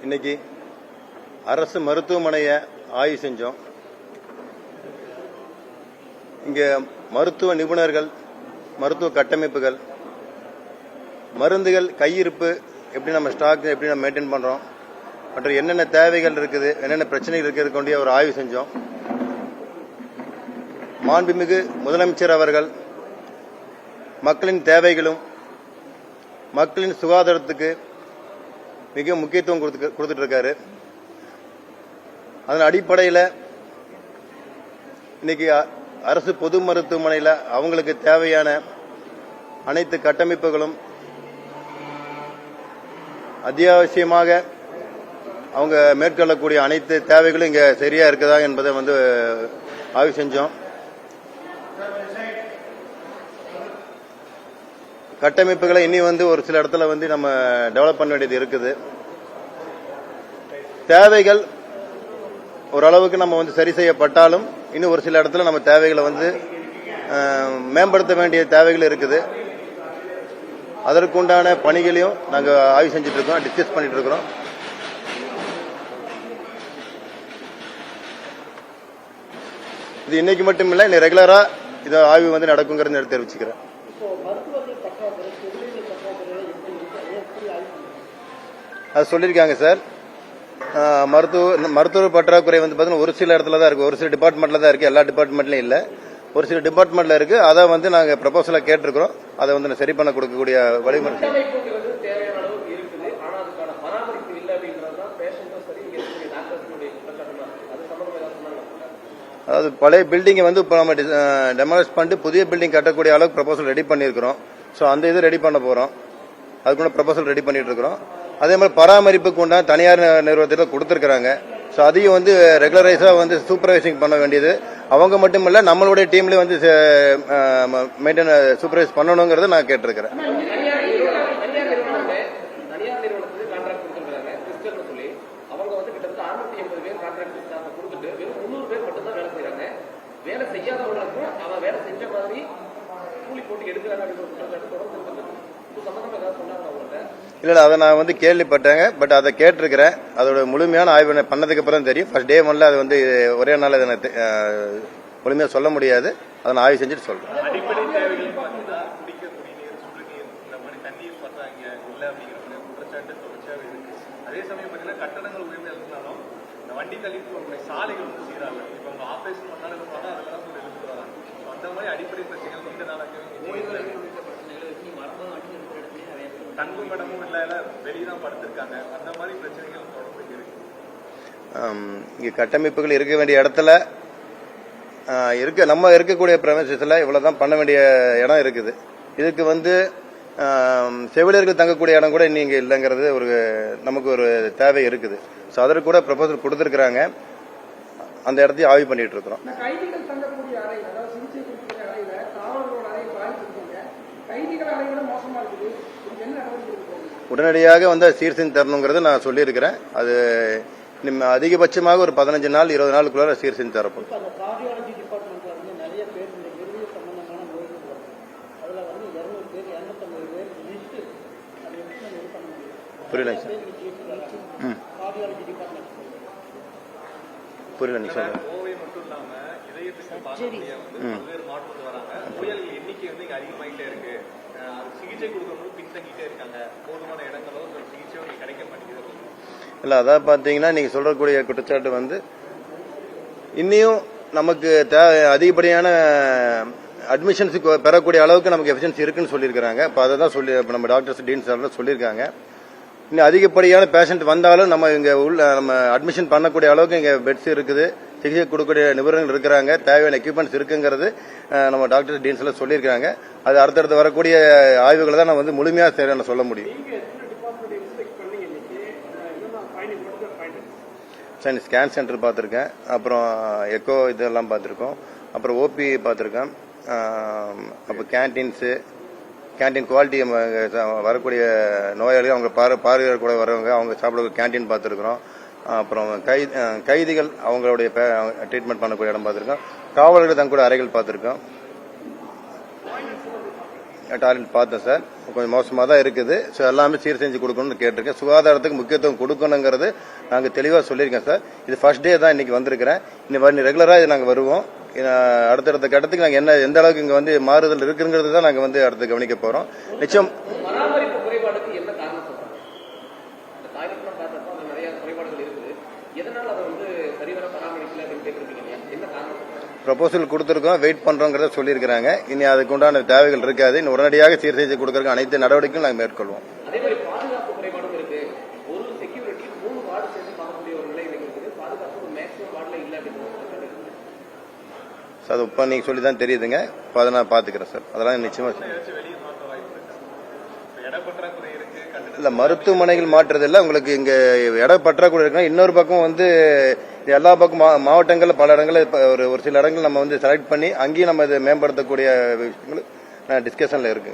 இன்னைக்கு அரசு மருத்துவமனையை ஆய்வு செஞ்சோம். இங்க மருத்துவ நிபுணர்கள், மருத்துவ கட்டமைப்புகள், மருந்துகள் கையிருப்பு எப்படி நம்ம ஸ்டாக் எப்படி நம்ம மெயின்டைன் பண்றோம், மற்றும் என்னென்ன தேவைகள் இருக்குது, என்னென்ன பிரச்சனைகள் இருக்கிறது கொண்டு ஒரு ஆய்வு செஞ்சோம். மாண்புமிகு முதலமைச்சர் அவர்கள் மக்களின் தேவைகளும் மக்களின் சுகாதாரத்துக்கு மிக முக்கியத்துவம் கொடுத்துட்டு இருக்காரு. அதன் அடிப்படையில் இன்னைக்கு அரசு பொது மருத்துவமனையில் அவங்களுக்கு தேவையான அனைத்து கட்டமைப்புகளும் அத்தியாவசியமாக அவங்க மேற்கொள்ளக்கூடிய அனைத்து தேவைகளும் இங்க சரியா இருக்குதா என்பதை ஆய்வு செஞ்சோம். கட்டமைப்புகளை இனி ஒரு சில இடத்துல நம்ம டெவலப் பண்ண வேண்டியது இருக்குது. தேவைகள் ஓரளவுக்கு நம்ம சரி செய்யப்பட்டாலும் இன்னும் ஒரு சில இடத்துல நம்ம தேவைகளை மேம்படுத்த வேண்டிய தேவைகள் இருக்குது. அதற்குண்டான பணிகளையும் நாங்கள் ஆய்வு செஞ்சுட்டு இருக்கோம், டிஸ்கஸ் பண்ணிட்டு இருக்கிறோம். இது இன்னைக்கு மட்டும் இல்லை, இன்னும் ரெகுலரா இது ஆய்வு நடக்குங்கிறது தெரிவிச்சுக்கிறேன். அது சொல்லியிருக்காங்க சார். மருத்துவ பற்றாக்குறை பார்த்தீங்கன்னா ஒரு சில இடத்துல தான் இருக்கு, ஒரு சில டிபார்ட்மெண்ட்ல தான் இருக்கு, எல்லா டிபார்ட்மெண்ட்லயும் இல்ல, ஒரு சில டிபார்ட்மெண்ட்ல இருக்கு. அதை நாங்க ப்ரொபோசலா கேட்டிருக்கிறோம். அதை சரி பண்ண கொடுக்கக்கூடிய வழிமுறை. அதாவது பழைய பில்டிங்கை இப்போ நம்ம டெமாலிஷ் பண்ணிட்டு புதிய பில்டிங் கட்டக்கூடிய அளவுக்கு ப்ரொபோசல் ரெடி பண்ணியிருக்கிறோம். ஸோ அந்த இது ரெடி பண்ண போறோம். அதுக்குள்ள ப்ரொபோசல் ரெடி பண்ணிட்டு இருக்கிறோம். அதே மாதிரி பராமரிப்புக்கு உண்டான தனியார் நிறுவனத்தில் கொடுத்துருக்காங்க. ஸோ அதையும் ரெகுலரைஸா சூப்பர்வைசிங் பண்ண வேண்டியது அவங்க மட்டும் இல்ல, நம்மளுடைய டீம்லயே மெயின்டைன் சூப்பர்வைஸ் பண்ணணுங்கிறத நான் கேட்டிருக்கிறேன். இல்ல அதை நான் கேள்விப்பட்டேங்க. பட் அதை கேட்டிருக்கிறேன். அதோட முழுமையான ஆய்வு பண்ணதுக்கு அப்புறம் தெரியும். ஃபர்ஸ்ட் டே ஒன்ல அது ஒரே நாள் அதை முழுமையா சொல்ல முடியாது. அதை நான் ஆய்வு செஞ்சுட்டு சொல்றேன். அதே சமயம் பாத்தீங்கன்னா கட்டணங்கள் உரிமை இருந்தாலும் வண்டி கழிப்பு சாலைகள் சீராக இப்ப அவங்க ஆபரேஷன் பண்ணாலும் அதெல்லாம் எடுத்துட்டு வராங்க. அந்த மாதிரி அடிப்படை பிரச்சனைகள் நீண்ட நாளாக தங்கும் இடமும் இல்ல, வெளியதான் படுத்திருக்காங்க. அந்த மாதிரி பிரச்சனைகள் தொடர்ந்து இருக்கு. இங்க கட்டமைப்புகள் இருக்க வேண்டிய இடத்துல நம்ம இருக்கக்கூடிய பிரமிசஸ்ல இவ்வளவுதான் பண்ண வேண்டிய இடம் இருக்குது. இதுக்கு செவிலியர்கள் தங்கக்கூடிய இடம் கூட இங்க இல்லைங்கிறது நமக்கு ஒரு தேவை இருக்குது. ஸோ அதற்கு கூட ப்ரொபோசல் கொடுத்துருக்காங்க. அந்த இடத்தையும் ஆய்வு பண்ணிட்டு இருக்கிறோம். உடனடியாக சீர் செஞ்சு தரணுங்கிறது நான் சொல்லியிருக்கிறேன். அது அதிகபட்சமாக ஒரு 15 நாள் 20 நாளுக்குள்ள சீர் செஞ்சு தரப்படும். புரியல புரியல நீ சொல்ற. கோவை மட்டும் இல்லாம இதயத்துக்கு பல்வேறு மாற்றம் வராங்க. புயல் எண்ணிக்கை அதிகமாயிட்டே இருக்கு. சிகிச்சை கொடுக்கணும் பின்தங்கிட்டே இருக்காங்க. போதுமான இடங்களோ சிகிச்சையோ கிடைக்க மாட்டேங்குது. இல்ல அதான் பாத்தீங்கன்னா நீங்க சொல்றக்கூடிய குற்றச்சாட்டு இன்னும் நமக்கு அதிகப்படியான அட்மிஷன்ஸ் பெறக்கூடிய அளவுக்கு நமக்கு எஃபிஷியன்சி இருக்குன்னு சொல்லியிருக்காங்க. இப்போ அதை தான் நம்ம டாக்டர்ஸ் டீன்ஸ் சொல்லியிருக்காங்க. இன்னும் அதிகப்படியான பேஷண்ட் வந்தாலும் நம்ம இங்க நம்ம அட்மிஷன் பண்ணக்கூடிய அளவுக்கு இங்க பெட்ஸ் இருக்குது, சிகிச்சை கொடுக்கக்கூடிய நிபுணர்கள் இருக்கிறாங்க, தேவையான எக்யூப்மெண்ட்ஸ் இருக்குங்கிறது நம்ம டாக்டர் டீன்ஸ் எல்லாம் சொல்லியிருக்காங்க. அது அடுத்தடுத்து வரக்கூடிய ஆய்வுகளை தான் நான் முழுமையா சொல்ல முடியும். ஸ்கேன் சென்டர் பார்த்திருக்கேன், அப்புறம் எக்கோ இதெல்லாம் பார்த்திருக்கோம், அப்புறம் ஓபி பார்த்திருக்கேன், அப்புறம் கேன்டீன் குவாலிட்டி வரக்கூடிய நோயாளிகள் அவங்க பார்வையாளர் கூட வரவங்க அவங்க சாப்பிட கேன்டீன் பார்த்துருக்கிறோம். அப்புறம் கைதிகள் அவங்களுடைய ட்ரீட்மெண்ட் பண்ணக்கூடிய இடம் பார்த்துருக்கோம். காவலர்கள் தங்க கூட அறைகள் பார்த்துருக்கோம். டாய்லெட் பார்த்தேன் சார், கொஞ்சம் மோசமாக தான் இருக்குது. ஸோ எல்லாமே சீர் செஞ்சு கொடுக்கணும்னு கேட்டிருக்கேன். சுகாதாரத்துக்கு முக்கியத்துவம் கொடுக்கணுங்கிறது நாங்கள் தெளிவாக சொல்லியிருக்கேன் சார். இது ஃபர்ஸ்ட் டே தான் இன்னைக்கு வந்திருக்கிறேன். இன்னும் ரெகுலராக இது நாங்கள் வருவோம். அடுத்தடுத்த கட்டத்துக்கு நாங்கள் என்ன எந்த அளவுக்கு இங்கே வந்து மாறுதல் இருக்குங்கிறது தான் நாங்கள் வந்து அடுத்து கவனிக்க போகிறோம். நிச்சயம் பராமரிப்பு குறைபாடுக்கு என்ன காரணம் சொல்றாங்க? இந்த டாய்லெட்லாம் பார்த்தப்போ அது நிறைய குறைபாடுகள் இருக்குது. எதனால அதை வந்து சரிவர பராமரிக்கல அப்படின்னு கேட்டிருக்கீங்க இல்லையா? என்ன காரணம் சொல்றாங்க? ப்ரொபோசல் கொடுத்துருக்கோம், வெயிட் பண்றோங்கிறத சொல்லியிருக்கிறாங்க. இனி அதுக்கு உண்டான தேவைகள் இருக்காது. இன்னும் உடனடியாக சீர் செய்து கொடுக்கறதுக்கு அனைத்து நடவடிக்கையும் நாங்கள் மேற்கொள்வோம். அதே மாதிரி பாதுகாப்பு குறைபாடும் இருக்கு. ஒரு செக்யூரிட்டி 3 வார்டு சேர்ந்து பார்க்கக்கூடிய ஒரு நிலை இருக்குது. பாதுகாப்பு ஒரு மேக்ஸிமம் வார்டில் இல்லை அப்படின்னு சார் அது இப்போ நீங்கள் சொல்லி தான் தெரியுதுங்க. இப்போ அதை நான் பார்த்துக்கிறேன் சார். அதெல்லாம் நிச்சயமா இல்லை, மருத்துவமனைகள் மாற்றுறதில்ல. உங்களுக்கு இங்கே இட பற்றாக்குறை இருக்குன்னா இன்னொரு பக்கம் வந்து எல்லா பக்கம் மாவட்டங்களில் பல இடங்களில் இப்போ ஒரு சில இடங்கள் நம்ம வந்து செலக்ட் பண்ணி அங்கேயும் நம்ம இதை மேம்படுத்தக்கூடிய விஷயங்கள் டிஸ்கஷனில் இருக்கு.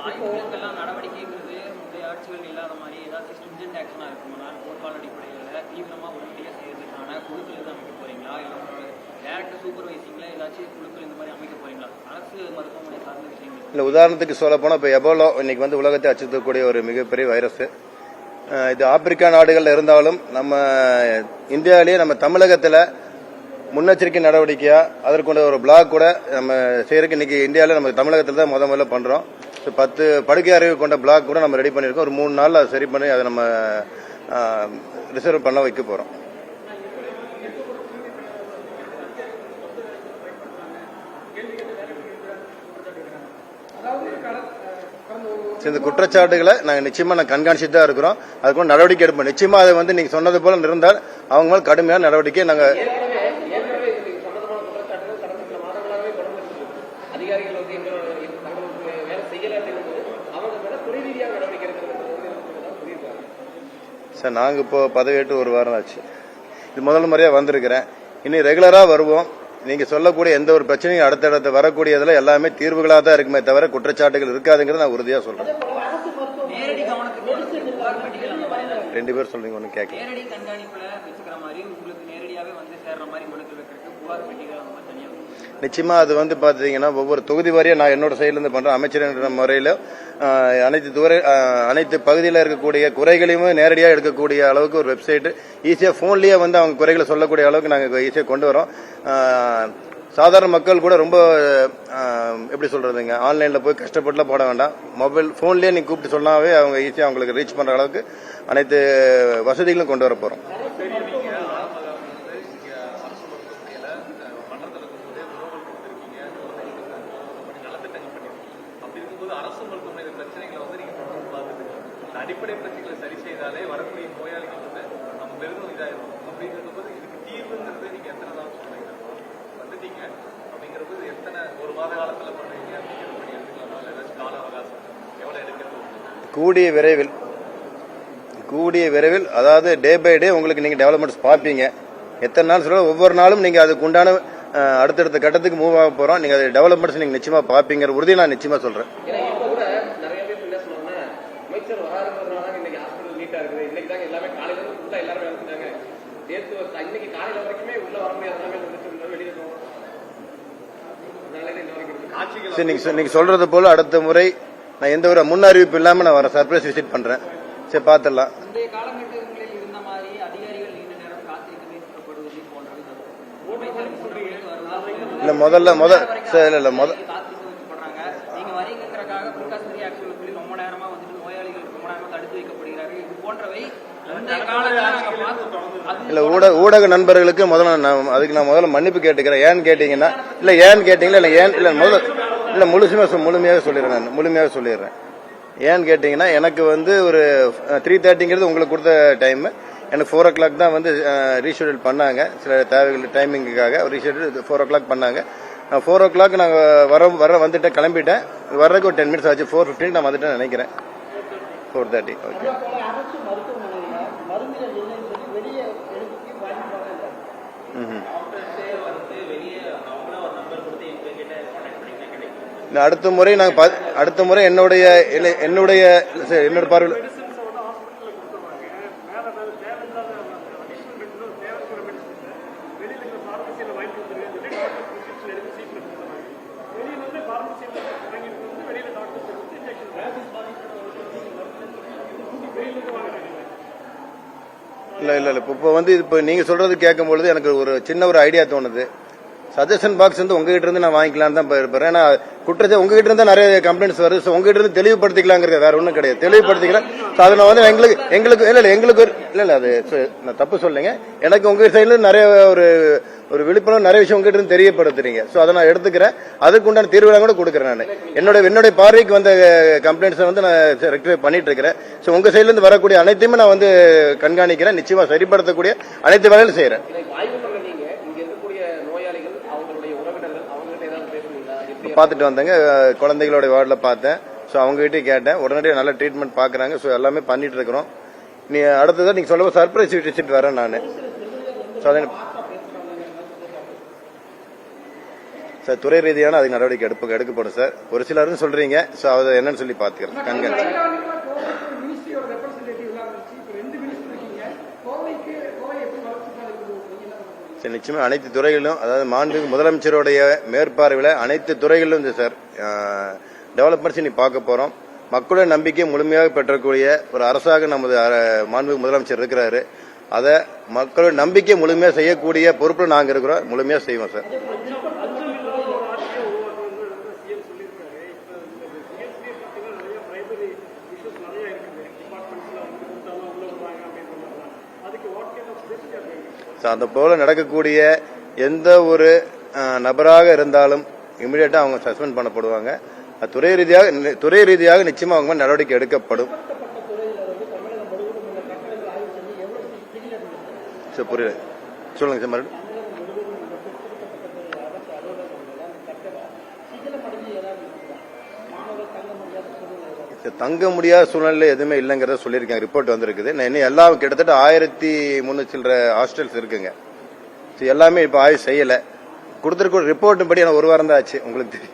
ஆய்வுகளுக்கெல்லாம் நடவடிக்கைங்கிறது முந்தைய ஆட்சிகள் இல்லாத மாதிரி ஏதாச்சும் ஸ்ட்ரிஞ்சன்ட் ஆக்ஷனாக இருக்குமானா போர்க்கால அடிப்படையில் தீவிரமாக உடனடியாக செய்யறதுக்கான குழுக்கள் எதுவும் அமைக்க போறீங்களா? இல்லை டேரக்டர் சூப்பர்வைசிங்ல ஏதாச்சும் குழுக்கள் இந்த மாதிரி அமைக்க போறீங்களா? அரசு மருத்துவமனை சார்ந்த விஷயங்கள் இல்லை, உதாரணத்துக்கு சொல்ல போனால் இப்போ எபோலா இன்னைக்கு வந்து உலகத்தை அச்சுறுத்தக்கூடிய ஒரு மிகப்பெரிய வைரஸ். இது ஆப்பிரிக்கா நாடுகளில் இருந்தாலும் நம்ம இந்தியாவிலேயே நம்ம தமிழகத்தில் முன்னெச்சரிக்கை நடவடிக்கையா அதற்குண்ட ஒரு பிளாக் கூட நம்ம செய்யறதுக்கு இன்னைக்கு இந்தியாவில் நம்ம தமிழகத்தில் தான் முதல்ல பண்றோம். 10 படுக்கை அறிவு கொண்ட பிளாக் கூட நம்ம ரெடி பண்ணிருக்கோம். ஒரு 3 நாள் அதை சரி பண்ணி அதை நம்ம ரிசர்வ் பண்ண வைக்க போறோம். இந்த குற்றச்சாட்டுகளை நாங்கள் நிச்சயமா கண்காணிச்சுட்டு தான் இருக்கிறோம். அதுக்கு நடவடிக்கை எடுப்போம். நிச்சயமா அதை வந்து நீங்க சொன்னது போல இருந்தால் அவங்க மேல கடுமையான நடவடிக்கை நாங்க அதிகாரிகள் வந்து தங்களுக்கு வேலை செய்யல அப்படிங்கும்போது அவங்க மேல துறை ரீதியாக நடவடிக்கை எடுக்கிறது சொல்லியிருக்காங்க சார். நாங்க இப்போ பதவியேற்று ஒரு வாரம் ஆச்சு. இது முதல் முறையா வந்திருக்கிறேன். இனி ரெகுலரா வருவோம். நீங்க சொல்லக்கூடிய எந்த ஒரு பிரச்சனையும் அடுத்தடுத்து வரக்கூடியதுல எல்லாமே தீர்வுகளாக தான் இருக்குமே தவிர குற்றச்சாட்டுகள் இருக்காதுங்கிறத நான் உறுதியா சொல்றேன். நேரடி கவனத்துக்கு புகார் பெட்டிகள் அந்த மாதிரி 2 பேர் சொல்றீங்க, ஒண்ணு கேட்க நேரடி கண்காணிப்புல வச்சுக்கிற மாதிரி உங்களுக்கு நேரடியாவே வந்து சேர்ற மாதிரி மனுக்கள் வைக்கிறதுக்கு புகார் பெட்டிகள் அந்த மாதிரி தனியாக நிச்சயமா அது வந்து பாத்தீங்கன்னா ஒவ்வொரு தொகுதி வாரியா நான் என்னோட சைட்ல இருந்து பண்றேன். அமைச்சர் என்ற முறையில அனைத்து பகுதியில் இருக்கக்கூடிய குறைகளையும் நேரடியாக எடுக்கக்கூடிய அளவுக்கு ஒரு வெப்சைட் ஈஸியா போன்லயே வந்து அவங்க குறைகளை சொல்லக்கூடிய அளவுக்கு நாங்க ஈஸியா கொண்டு வரோம். சாதாரண மக்கள் கூட ரொம்ப எப்படி சொல்றதுங்க, ஆன்லைன்ல போய் கஷ்டப்பட்டுலாம் போட வேண்டாம். மொபைல் போன்லயே நீங்க கூப்பிட்டு சொன்னாவே அவங்க ஈஸியா அவங்களுக்கு ரீச் பண்ற அளவுக்கு அனைத்து வசதிகளும் கொண்டு வர போறோம். அரசு மருத்துவமனை பிரச்சனைகளை வந்து நீங்க பார்த்துட்டு அடிப்படை பிரச்சனைகளை சரி செய்தாலே வரக்கூடிய நோயாளிகள் வந்து நம்ம பெருதும் இதாயிரும். அப்படிங்கிறது இதுக்கு தீர்வுங்கிறது நீங்க எத்தனை தான் சொல்றீங்க வந்துட்டீங்க அப்படிங்கிறது எத்தனை ஒரு மாத காலத்துல பண்றீங்க அப்படிங்கிற படி எடுத்துக்கலாம். ஏதாச்சும் கால அவகாசம் எவ்வளவு எடுக்கிறது? கூடிய விரைவில் அதாவது டே பை டே உங்களுக்கு நீங்க டெவலப்மெண்ட்ஸ் பார்ப்பீங்க. எத்தனை நாள் சொல்ல ஒவ்வொரு நாளும் நீங்க அதுக்கு உண்டான அடுத்தடுத்த கட்டத்துக்கு மூவ் ஆக போறோம். நீங்க அது டெவலப்மெண்ட்ஸ் நீங்க நிச்சயமா பார்ப்பீங்கிற உறுதியை நான் நிச்சயமா சொல்றேன். நிறைய பேர் என்ன சொல்லுவாங்கன்னா அமைச்சர் வராதுங்கிறதுனால இன்னைக்கு ஹாஸ்பிட்டல் நீட்டா இருக்குது. இன்னைக்கு தாங்க எல்லாமே காலையில இருந்து ஃபுல்லா எல்லாரும் வேலை செஞ்சாங்க. இன்னைக்கு காலையில வரைக்குமே உள்ள வர முடியாத வெளியே போவோம். நீங்க சொல்றது போல அடுத்த முறை நான் எந்த ஒரு முன் அறிவிப்பு இல்லாம நான் வரேன். சர்ப்ரைஸ் விசிட் பண்றேன். சரி, பாத்துடலாம். முந்தைய காலகட்டங்களில் இருந்த மாதிரி அதிகாரிகள் நீண்ட நேரம் காத்திருக்க வைக்கப்படுவது போன்றது இல்ல முதல்ல காத்திருக்க வைக்கப்படுறாங்க. நீங்க வரீங்கிறதுக்காக பிரிகாஷனரி ஆக்ஷன் சொல்லி ரொம்ப நேரமா வந்துட்டு நோயாளிகள் ரொம்ப நேரமா தடுத்து வைக்கப்படுகிறார்கள். இது போன்றவை இல்ல ஊடக நண்பர்களுக்கு முதல்ல அதுக்கு நான் முதல்ல மன்னிப்பு கேட்டுக்கிறேன். ஏன்னு கேட்டீங்கன்னா முழுமையாக சொல்லிடுறேன். ஏன்னு கேட்டீங்கன்னா எனக்கு வந்து ஒரு 3:30 உங்களுக்கு கொடுத்த டைம், எனக்கு 4 o'clock தான் வந்து ரீஷெடியூல் பண்ணாங்க. சில தேவைகள் டைமிங்குக்காக ரீஷெடியூல் 4 o'clock பண்ணாங்க. 4 o'clock நாங்கள் வந்துட்டேன், கிளம்பிட்டேன். வர்றதுக்கு ஒரு 10 minutes ஆச்சு. 4:15 நான் வந்துட்டேன் நினைக்கிறேன். 4:30. ஓகே. அடுத்த முறை என்னோட பார்வையில் இல்ல இப்போ வந்து இப்போ நீங்க சொல்றது கேட்கும் பொழுது எனக்கு ஒரு சின்ன ஒரு ஐடியா தோணுது. சஜஷன் பாக்ஸ் வந்து உங்ககிட்ட இருந்து நான் வாங்கிக்கலான்னு தான் இருப்பேன். ஏன்னா குற்றத்தை உங்ககிட்ட இருந்தா நிறைய கம்ப்ளைண்ட்ஸ் வருது. ஸோ உங்ககிட்ட இருந்து தெளிவுபடுத்திக்கலாங்கிறது வேற ஒன்றும் கிடையாது. தெளிவுபடுத்திக்கலாம். அதை நான் வந்து எங்களுக்கு இல்ல அது நான் தப்பு சொல்லுங்க. எனக்கு உங்க சைட்ல நிறைய ஒரு விழிப்புணர்வு நிறைய விஷயம் உங்ககிட்ட இருந்து தெரியப்படுத்துறீங்க. ஸோ அதை நான் எடுத்துக்கிறேன். அதுக்கு உண்டான தீர்வுலாம் கூட கொடுக்குறேன். நான் என்னுடைய பார்வைக்கு வந்த கம்ப்ளைண்ட்ஸை வந்து நான் ரெக்டிஃபை பண்ணிட்டு இருக்கிறேன். ஸோ உங்க சைட்ல இருந்து வரக்கூடிய அனைத்தையுமே நான் வந்து கண்காணிக்கிறேன். நிச்சயமா சரிப்படுத்தக்கூடிய அனைத்து வேலைகளும் செய்யறேன். பார்த்துட்டு வந்தேங்க. குழந்தைகளோட வார்டில் பார்த்தேன். ஸோ அவங்ககிட்ட கேட்டேன். உடனடியாக நல்ல ட்ரீட்மெண்ட் பார்க்குறாங்க. ஸோ எல்லாமே பண்ணிட்டு இருக்கிறோம். நீ அடுத்ததான் நீங்க சொல்லும்போது சர்ப்ரைஸ் விசிட் வரேன் நான். சார் துறை ரீதியான அதுக்கு நடவடிக்கை எடுக்கப்படும் சார். ஒரு சிலரும் சொல்றீங்க. ஸோ அதை என்னன்னு சொல்லி பார்த்துக்கிறேன். கண்காணிச்சு நிச்சயமா அனைத்து துறைகளிலும், அதாவது மாண்புமிகு முதலமைச்சருடைய மேற்பார்வையில் அனைத்து துறைகளிலும் இந்த சார் டெவலப்மெண்ட்ஸ் நீ பார்க்க போறோம். மக்களுடைய நம்பிக்கையை முழுமையாக பெற்றக்கூடிய ஒரு அரசாக நமது மாண்புமிகு முதலமைச்சர் இருக்கிறாரு. அதை மக்களுடைய நம்பிக்கை முழுமையாக செய்யக்கூடிய பொறுப்புல நாங்க இருக்கிறோம். முழுமையா செய்வோம் சார். அந்த போல நடக்கக்கூடிய எந்த ஒரு நபராக இருந்தாலும் இமிடியேட்டா அவங்க சஸ்பெண்ட் பண்ணப்படுவாங்க. துறை ரீதியாக நிச்சயமா அவங்க நடவடிக்கை எடுக்கப்படும். புரியல, சொல்லுங்க சார் மறுபடியும். தங்க முடியாத சூழ்நிலை எதுவுமே இல்லைங்கிறத சொல்லியிருக்காங்க. ரிப்போர்ட் வந்திருக்குது. இன்னும் எல்லாம் கிட்டத்தட்ட 1300 சில்லற ஹாஸ்டல்ஸ் இருக்குங்க. எல்லாமே இப்ப ஆய்வு செய்யல. கொடுத்திருக்க ரிப்போர்ட் படி எனக்கு ஒரு வாரம் தான் ஆச்சு. உங்களுக்கு தெரியும்.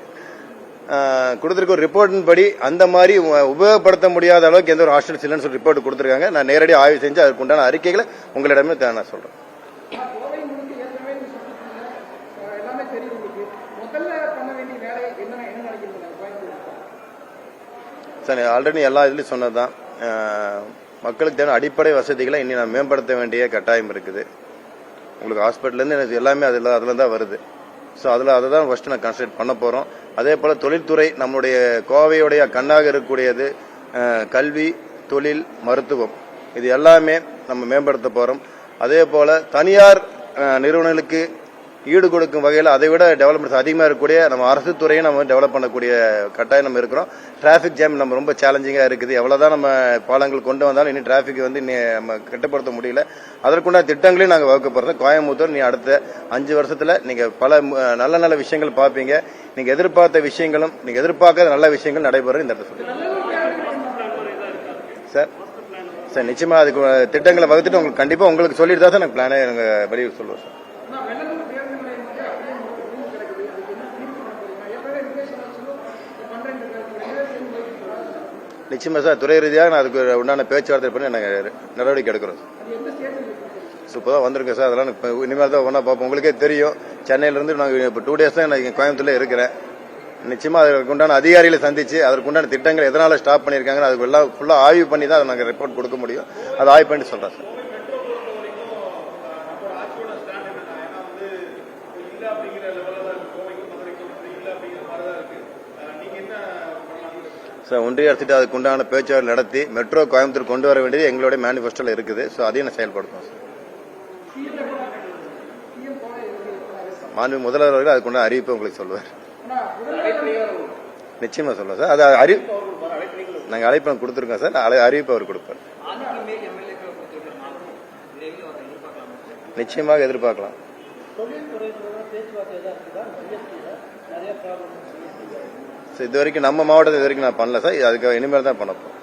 கொடுத்திருக்க ஒரு ரிப்போர்ட்டின் படி அந்த மாதிரி உபயோகப்படுத்த முடியாத அளவுக்கு எந்த ஒரு ஹாஸ்டல்ஸ் இல்லைன்னு சொல்லி ரிப்போர்ட் கொடுத்திருக்காங்க. நான் நேரடியாக ஆய்வு செஞ்சு அதுக்கு உண்டான அறிக்கைகளை உங்களிடமே நான் சொல்றேன். சார் ஆல்ரெடி எல்லா இதுலயும் சொன்னதுதான். மக்களுக்கு தேவையான அடிப்படை வசதிகளை இனி நான் மேம்படுத்த வேண்டிய கட்டாயம் இருக்குது. உங்களுக்கு ஹாஸ்பிட்டல் இருந்து எனக்கு எல்லாமே அதுல தான் வருது. ஸோ அதை தான் ஃபர்ஸ்ட் நான் கான்சன்ட்ரேட் பண்ண போறோம். அதே போல தொழில்துறை நம்மளுடைய கோவையுடைய கண்ணாக இருக்கக்கூடியது கல்வி, தொழில், மருத்துவம், இது எல்லாமே நம்ம மேம்படுத்த போறோம். அதே போல தனியார் நிறுவனங்களுக்கு ஈடு கொடுக்கும் வகையில் அதை விட டெவலப்மெண்ட்ஸ் அதிகமாக இருக்கக்கூடிய நம்ம அரசு துறையை நம்ம டெவலப் பண்ணக்கூடிய கட்டாயம் நம்ம இருக்கிறோம். டிராபிக் ஜாம் நம்ம ரொம்ப சேலஞ்சிங்கா இருக்குது. எவ்வளவுதான் நம்ம பாலங்கள் கொண்டு வந்தாலும் இன்னும் டிராபிக் வந்து நம்ம கட்டுப்படுத்த முடியல. அதற்குண்டான திட்டங்களையும் நாங்கள் வகுக்க போறோம். கோயம்புத்தூர் நீ அடுத்த 5 வருஷத்துல நீங்க பல நல்ல நல்ல விஷயங்கள் பார்ப்பீங்க. நீங்க எதிர்பார்த்த விஷயங்களும் நீங்க எதிர்பார்க்காத நல்ல விஷயங்கள் நடைபெறும் இந்த இடத்துல சார். நிச்சயமா அதுக்கு திட்டங்களை வகுத்துட்டு உங்களுக்கு கண்டிப்பா உங்களுக்கு சொல்லிட்டு தான் எனக்கு பிளானே வெளியே சொல்லுவோம் சார். நிச்சயமா சார் துறை ரீதியாக நான் அதுக்கு உண்டான பேச்சுவார்த்தை பண்ணி நாங்கள் நடவடிக்கை எடுக்கிறோம். இப்போதான் வந்திருக்கேன் சார். அதெல்லாம் இனிமேல் தான் ஒன்றா பார்ப்போம். உங்களுக்கே தெரியும், சென்னையிலிருந்து நாங்கள் இப்போ 2 days தான் நான் கோயம்புத்தூர்ல இருக்கிறேன். நிச்சயமா அதற்கு உண்டான அதிகாரிகளை சந்திச்சு அதற்குண்டான திட்டங்கள் எதனால ஸ்டாப் பண்ணியிருக்காங்க அதுக்கு எல்லாம் ஃபுல்லா ஆய்வு பண்ணி தான் நாங்கள் ரிப்போர்ட் கொடுக்க முடியும். அதை ஆய்வு பண்ணி சொல்றேன் சார். ஒன்றிய அரசு அதுக்கு உண்டான பேச்சுவார்த்தை நடத்தி மெட்ரோ கோயம்புத்தூர் கொண்டு வர வேண்டியது எங்களுடைய மேனிபெஸ்டோல இருக்குது. ஸோ அதையும் நான் செயல்படுத்தும் சார். மாண்புமிகு முதல்வர் அவர்கள் அதுக்குண்டான அறிவிப்பை உங்களுக்கு சொல்லுவார். நிச்சயமா சொல்லுவோம் சார். அது நாங்கள் அழைப்பு கொடுத்துருக்கோம் சார். அறிவிப்பு அவர் கொடுப்பார். நிச்சயமாக எதிர்பார்க்கலாம். இது வரைக்கும் நம்ம மாவட்டத்தில் இது வரைக்கும் நான் பண்ணல சார். அதுக்கு இனிமேல் தான் பண்ண போறோம்.